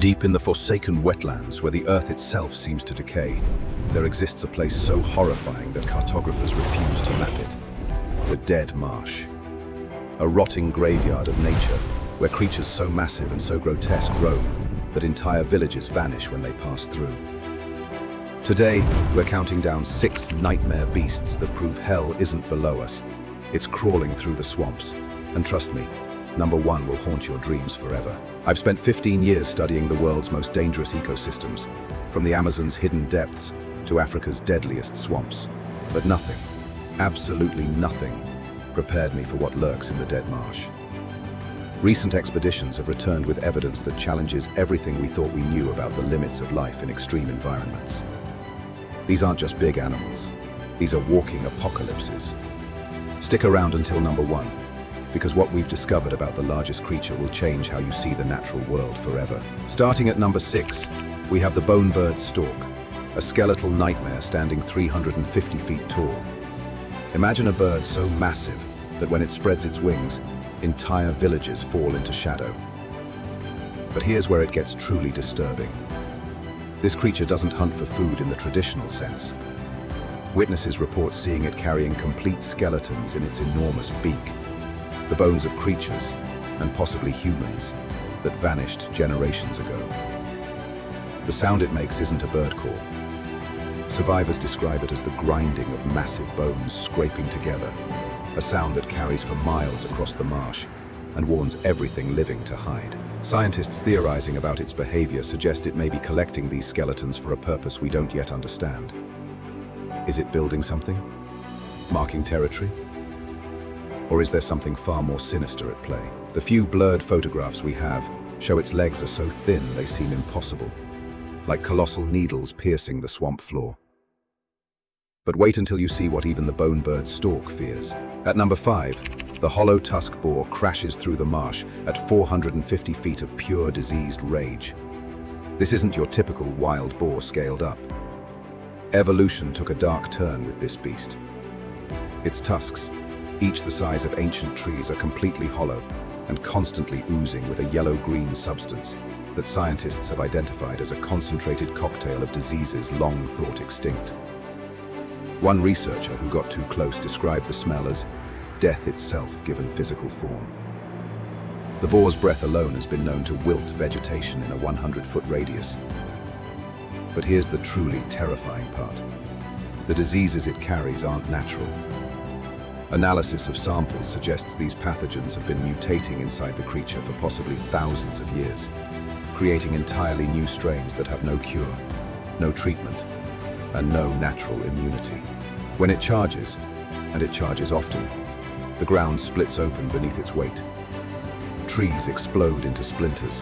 Deep in the forsaken wetlands where the earth itself seems to decay, there exists a place so horrifying that cartographers refuse to map it. The Dead Marsh. A rotting graveyard of nature where creatures so massive and so grotesque roam that entire villages vanish when they pass through. Today, we're counting down 6 nightmare beasts that prove hell isn't below us. It's crawling through the swamps. And trust me, number 1 will haunt your dreams forever. I've spent 15 years studying the world's most dangerous ecosystems, from the Amazon's hidden depths to Africa's deadliest swamps. But nothing, absolutely nothing, prepared me for what lurks in the Dead Marsh. Recent expeditions have returned with evidence that challenges everything we thought we knew about the limits of life in extreme environments. These aren't just big animals. These are walking apocalypses. Stick around until number 1, because what we've discovered about the largest creature will change how you see the natural world forever. Starting at number 6, we have the bone bird Stalk, a skeletal nightmare standing 350 feet tall. Imagine a bird so massive that when it spreads its wings, entire villages fall into shadow. But here's where it gets truly disturbing. This creature doesn't hunt for food in the traditional sense. Witnesses report seeing it carrying complete skeletons in its enormous beak, the bones of creatures, and possibly humans, that vanished generations ago. The sound it makes isn't a bird call. Survivors describe it as the grinding of massive bones scraping together, a sound that carries for miles across the marsh and warns everything living to hide. Scientists theorizing about its behavior suggest it may be collecting these skeletons for a purpose we don't yet understand. Is it building something? Marking territory? Or is there something far more sinister at play? The few blurred photographs we have show its legs are so thin they seem impossible, like colossal needles piercing the swamp floor. But wait until you see what even the bone bird Stalk fears. At number 5, the hollow tusk boar crashes through the marsh at 450 feet of pure diseased rage. This isn't your typical wild boar scaled up. Evolution took a dark turn with this beast. Its tusks, each the size of ancient trees, are completely hollow and constantly oozing with a yellow-green substance that scientists have identified as a concentrated cocktail of diseases long thought extinct. One researcher who got too close described the smell as death itself given physical form. The boar's breath alone has been known to wilt vegetation in a 100-foot radius. But here's the truly terrifying part. The diseases it carries aren't natural. Analysis of samples suggests these pathogens have been mutating inside the creature for possibly thousands of years, creating entirely new strains that have no cure, no treatment, and no natural immunity. When it charges, and it charges often, the ground splits open beneath its weight. Trees explode into splinters,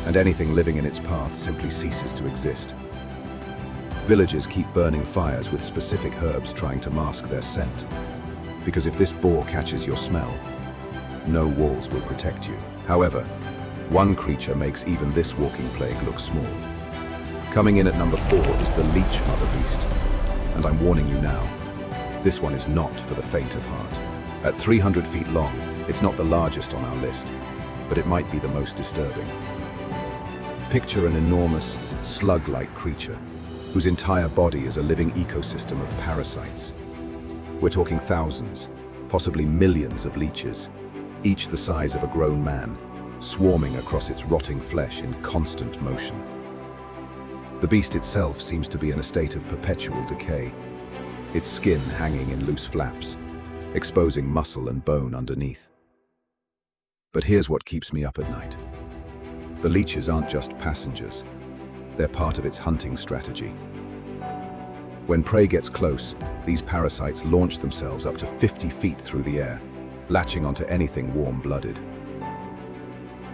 and anything living in its path simply ceases to exist. Villages keep burning fires with specific herbs trying to mask their scent. Because if this boar catches your smell, no walls will protect you. However, one creature makes even this walking plague look small. Coming in at number 4 is the leech mother beast. And I'm warning you now, this one is not for the faint of heart. At 300 feet long, it's not the largest on our list, but it might be the most disturbing. Picture an enormous, slug-like creature, whose entire body is a living ecosystem of parasites. We're talking thousands, possibly millions of leeches, each the size of a grown man, swarming across its rotting flesh in constant motion. The beast itself seems to be in a state of perpetual decay, its skin hanging in loose flaps, exposing muscle and bone underneath. But here's what keeps me up at night. The leeches aren't just passengers, they're part of its hunting strategy. When prey gets close, these parasites launch themselves up to 50 feet through the air, latching onto anything warm-blooded.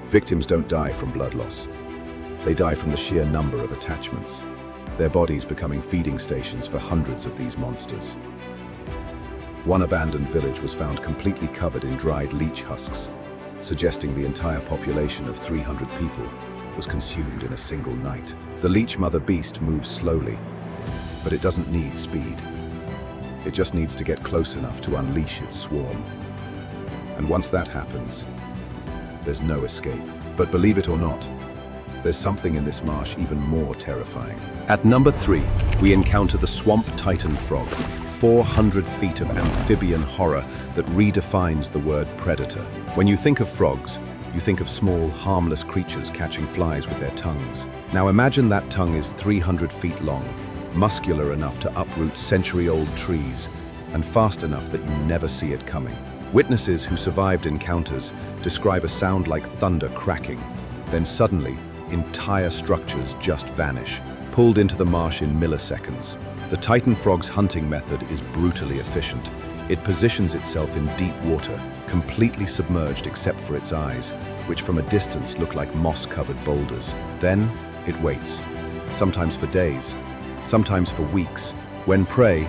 Victims don't die from blood loss. They die from the sheer number of attachments, their bodies becoming feeding stations for hundreds of these monsters. One abandoned village was found completely covered in dried leech husks, suggesting the entire population of 300 people was consumed in a single night. The leech mother beast moves slowly, but it doesn't need speed. It just needs to get close enough to unleash its swarm. And once that happens, there's no escape. But believe it or not, there's something in this marsh even more terrifying. At number 3, we encounter the swamp titan frog, 400 feet of amphibian horror that redefines the word predator. When you think of frogs, you think of small, harmless creatures catching flies with their tongues. Now imagine that tongue is 300 feet long, muscular enough to uproot century-old trees, and fast enough that you never see it coming. Witnesses who survived encounters describe a sound like thunder cracking. Then suddenly, entire structures just vanish, pulled into the marsh in milliseconds. The titan frog's hunting method is brutally efficient. It positions itself in deep water, completely submerged except for its eyes, which from a distance look like moss-covered boulders. Then it waits, sometimes for days, sometimes for weeks. When prey,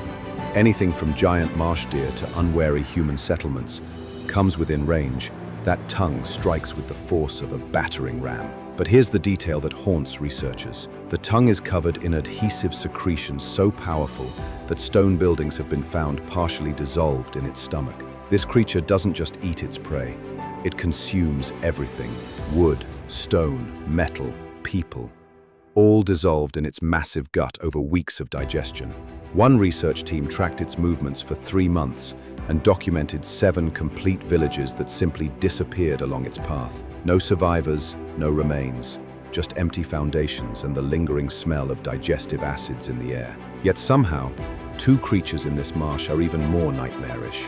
anything from giant marsh deer to unwary human settlements, comes within range, that tongue strikes with the force of a battering ram. But here's the detail that haunts researchers. The tongue is covered in adhesive secretions so powerful that stone buildings have been found partially dissolved in its stomach. This creature doesn't just eat its prey, it consumes everything: wood, stone, metal, people, all dissolved in its massive gut over weeks of digestion. One research team tracked its movements for 3 months and documented 7 complete villages that simply disappeared along its path. No survivors, no remains, just empty foundations and the lingering smell of digestive acids in the air. Yet somehow, 2 creatures in this marsh are even more nightmarish.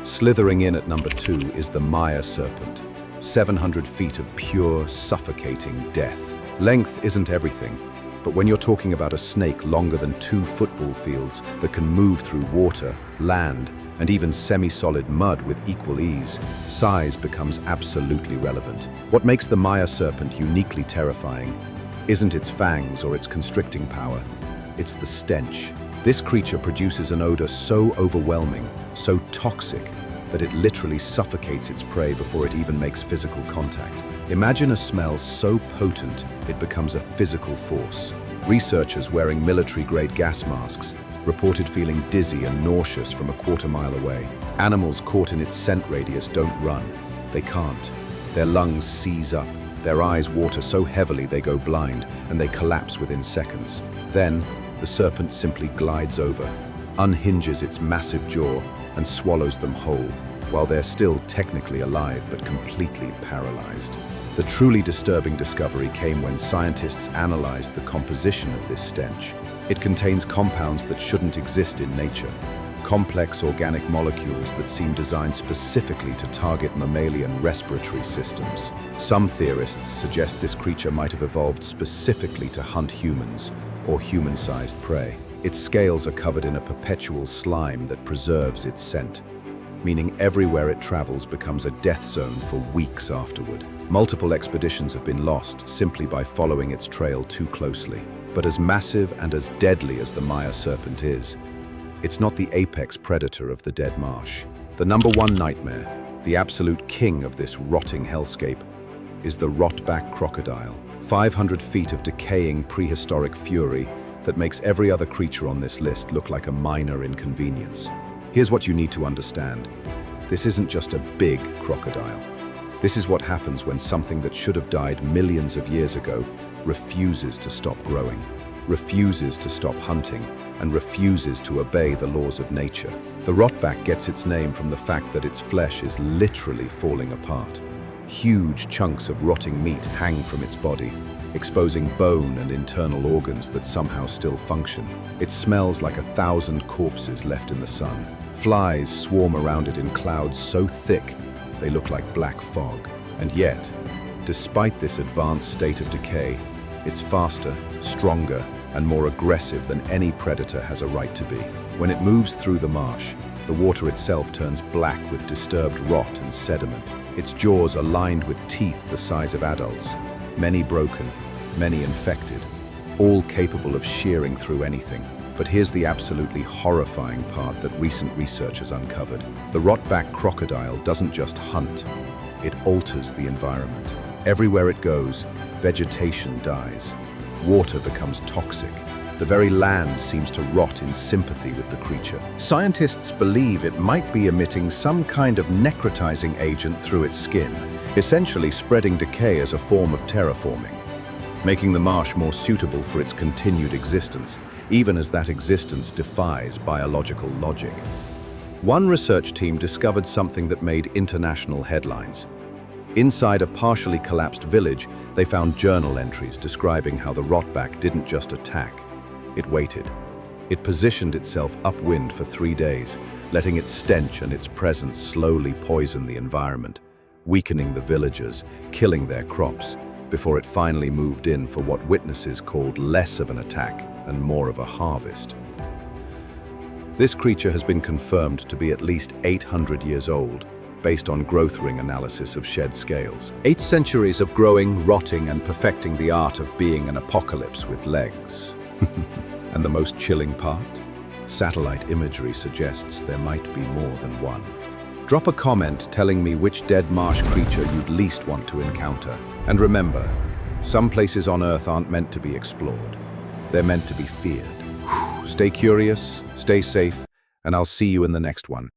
Slithering in at number 2 is the Maya serpent, 700 feet of pure, suffocating death. Length isn't everything, but when you're talking about a snake longer than 2 football fields that can move through water, land, and even semi-solid mud with equal ease, size becomes absolutely relevant. What makes the Maya serpent uniquely terrifying isn't its fangs or its constricting power, it's the stench. This creature produces an odor so overwhelming, so toxic, that it literally suffocates its prey before it even makes physical contact. Imagine a smell so potent it becomes a physical force. Researchers wearing military-grade gas masks reported feeling dizzy and nauseous from a quarter-mile away. Animals caught in its scent radius don't run. They can't. Their lungs seize up, their eyes water so heavily they go blind, and they collapse within seconds. Then, the serpent simply glides over, unhinges its massive jaw, and swallows them whole, while they're still technically alive but completely paralyzed. The truly disturbing discovery came when scientists analyzed the composition of this stench. It contains compounds that shouldn't exist in nature, complex organic molecules that seem designed specifically to target mammalian respiratory systems. Some theorists suggest this creature might have evolved specifically to hunt humans or human-sized prey. Its scales are covered in a perpetual slime that preserves its scent, meaning everywhere it travels becomes a death zone for weeks afterward. Multiple expeditions have been lost simply by following its trail too closely. But as massive and as deadly as the Maya serpent is, it's not the apex predator of the Dead Marsh. The number 1 nightmare, the absolute king of this rotting hellscape, is the rotback crocodile. 500 feet of decaying prehistoric fury that makes every other creature on this list look like a minor inconvenience. Here's what you need to understand. This isn't just a big crocodile. This is what happens when something that should have died millions of years ago refuses to stop growing, refuses to stop hunting, and refuses to obey the laws of nature. The rotback gets its name from the fact that its flesh is literally falling apart. Huge chunks of rotting meat hang from its body, exposing bone and internal organs that somehow still function. It smells like 1,000 corpses left in the sun. Flies swarm around it in clouds so thick they look like black fog. And yet, despite this advanced state of decay, it's faster, stronger, and more aggressive than any predator has a right to be. When it moves through the marsh, the water itself turns black with disturbed rot and sediment. Its jaws are lined with teeth the size of adults, many broken, many infected, all capable of shearing through anything. But here's the absolutely horrifying part that recent research has uncovered. The rotback crocodile doesn't just hunt, it alters the environment. Everywhere it goes, vegetation dies. Water becomes toxic. The very land seems to rot in sympathy with the creature. Scientists believe it might be emitting some kind of necrotizing agent through its skin, essentially spreading decay as a form of terraforming. making the marsh more suitable for its continued existence, even as that existence defies biological logic. One research team discovered something that made international headlines. Inside a partially collapsed village, they found journal entries describing how the rotback didn't just attack, it waited. It positioned itself upwind for 3 days, letting its stench and its presence slowly poison the environment, weakening the villagers, killing their crops, before it finally moved in for what witnesses called less of an attack and more of a harvest. This creature has been confirmed to be at least 800 years old, based on growth ring analysis of shed scales. 8 centuries of growing, rotting, and perfecting the art of being an apocalypse with legs. And the most chilling part? Satellite imagery suggests there might be more than one. Drop a comment telling me which dead marsh creature you'd least want to encounter. And remember, some places on Earth aren't meant to be explored. They're meant to be feared. Stay curious, stay safe, and I'll see you in the next one.